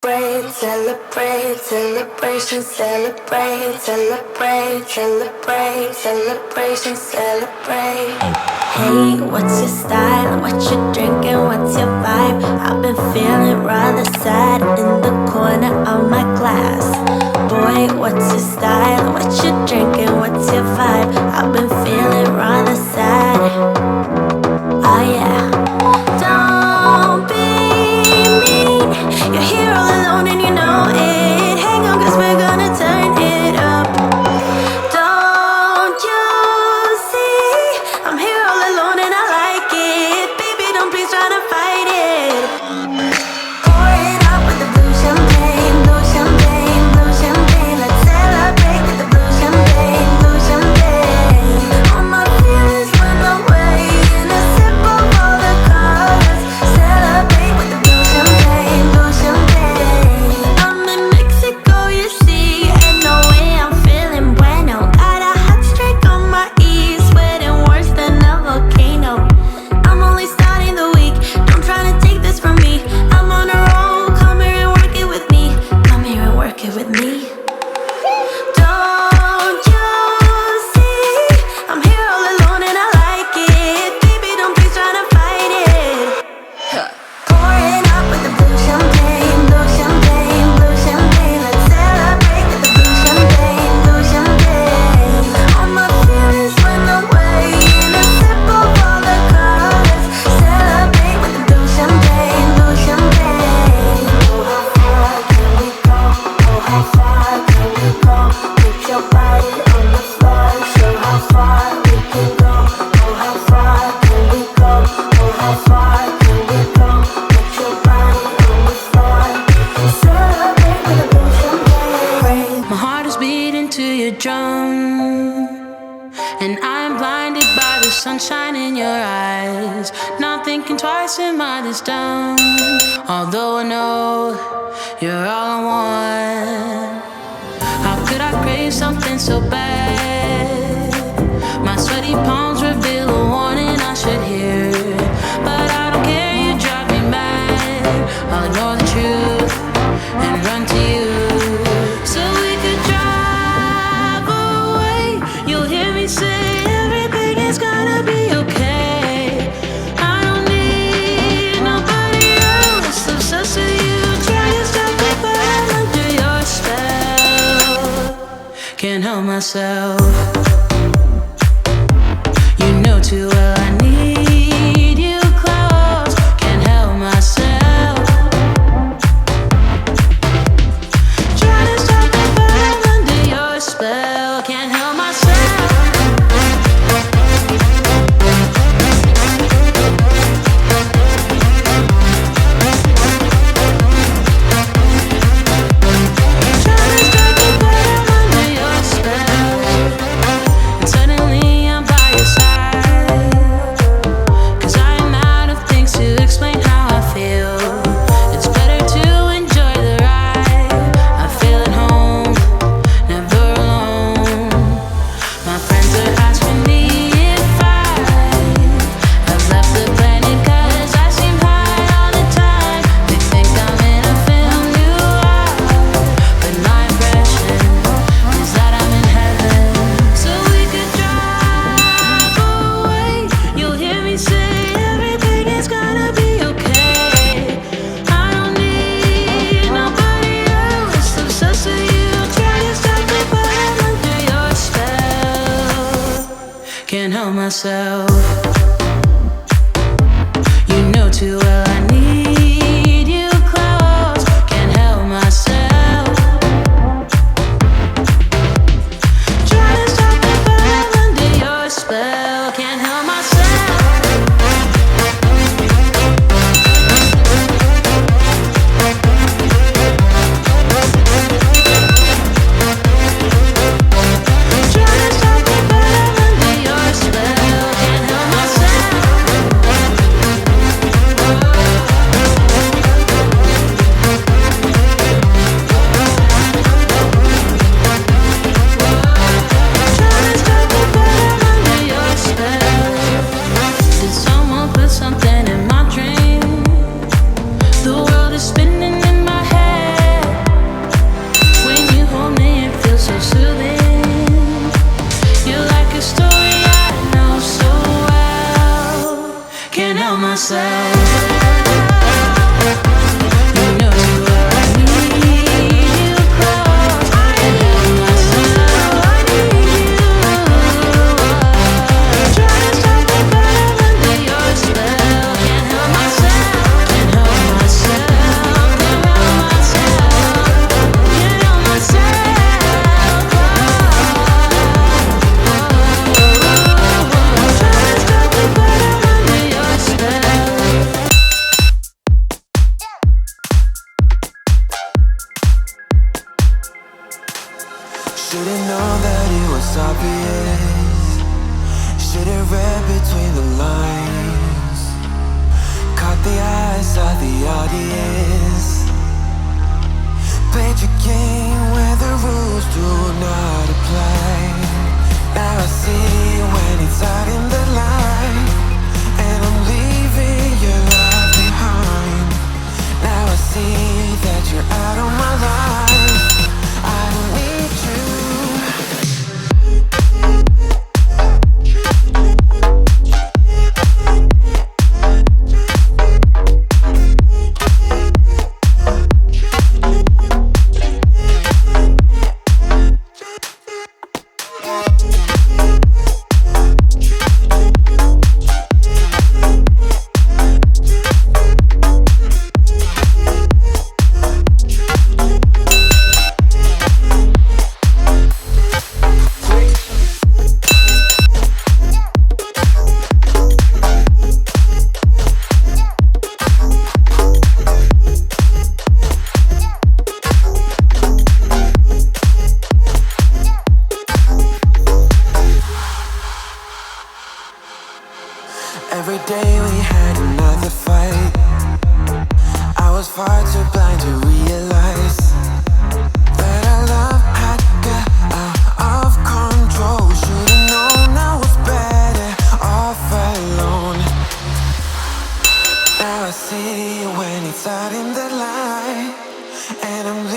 Celebrate, celebration, celebrate, celebrate, celebrate, celebration, celebrate. Hey, what's your style? What you drinking? What's your vibe? I've been feeling rather sad in the corner of my class. Boy, what's your style? What you drinking? What's your vibe? I've been feeling rather sad. Oh yeah. Don't be mean. You're here all alone and you know it. Hang on, cause we're gonna turn it up. Don't you see? I'm here all alone and I like it. Baby, don't please try to fight it. Pour it up with the blue champagne, blue champagne, blue champagne. Let's celebrate with the blue champagne, blue champagne. All my feelings went away in a sip of all the colors. Celebrate with the blue champagne, blue champagne. I'm in Mexico, you see, and no way I'm feeling bueno. Got a hot streak on my E, sweating worse than a volcano. I'm only starting the week, don't try to take this from me. I'm on a roll, come here and work it with me. Come here and work it with me. Don't you see? I'm here all alone and I like it. Baby, don't please try to fight it. Pour it up with the blue champagne, blue champagne, blue champagne. Let's celebrate with the blue champagne, blue champagne. All my feelings went away in a sip of all the colors. Celebrate with the blue champagne, blue champagne. Oh, how far can we go? Oh, how far can we go? Put your body on the floor, show how far we can go. Oh, how far can we go? Oh, how far can we go? Put your body on the floor, celebrate with the blue champagne. My heart is beating to your drum, and I'm blinded by the sunshine in your eyes. Not thinking twice, am I this dumb? Although I know you're all I want. How could I crave something so bad? My sweaty palms reveal a warning I should hear, but I don't care, you drive me mad. I'll ignore the truth and run to you. So we could drive away. You'll hear me say everything is gonna be okay. I don't need nobody else. Obsessed with you, try to stop me, but I'm under your spell. Can't help myself. You know too well I need you close. Can't help myself. Try to stop me, but I'm under your spell. Can't help myself. Try to stop me, but I'm under your spell. And suddenly I'm by your side, 'cause I'm out of things to explain how I feel. It's better to enjoy the ride. I feel at home, never alone. My friends are asking me if I've left the planet, 'cause I seem high all the time. They think I'm in a film noir, but my impression is that I'm in heaven. So we could drive away. You'll hear me say everything is gonna be okay. I don't need nobody else. Obsessed with you, try to stop me, but I'm under your spell. Can't help myself. You know too well I need you close. Can't help myself. Try to stop me, but I'm under your spell. Can't help myself. Try to stop me, but I'm under your spell. Can't help myself. Should've known that it was obvious. Should've read between the lines. Caught the eyes of the audience. Played your game where the rules do not apply. Now I see when it's out in the light, and I'm leaving your love behind. Now I see that you're out of my life. I don't need you. Every day we had another fight. I was far too blind to realize that our love had got out of control. Should've known I was better off alone. Now I see when it's out in the light, and I'm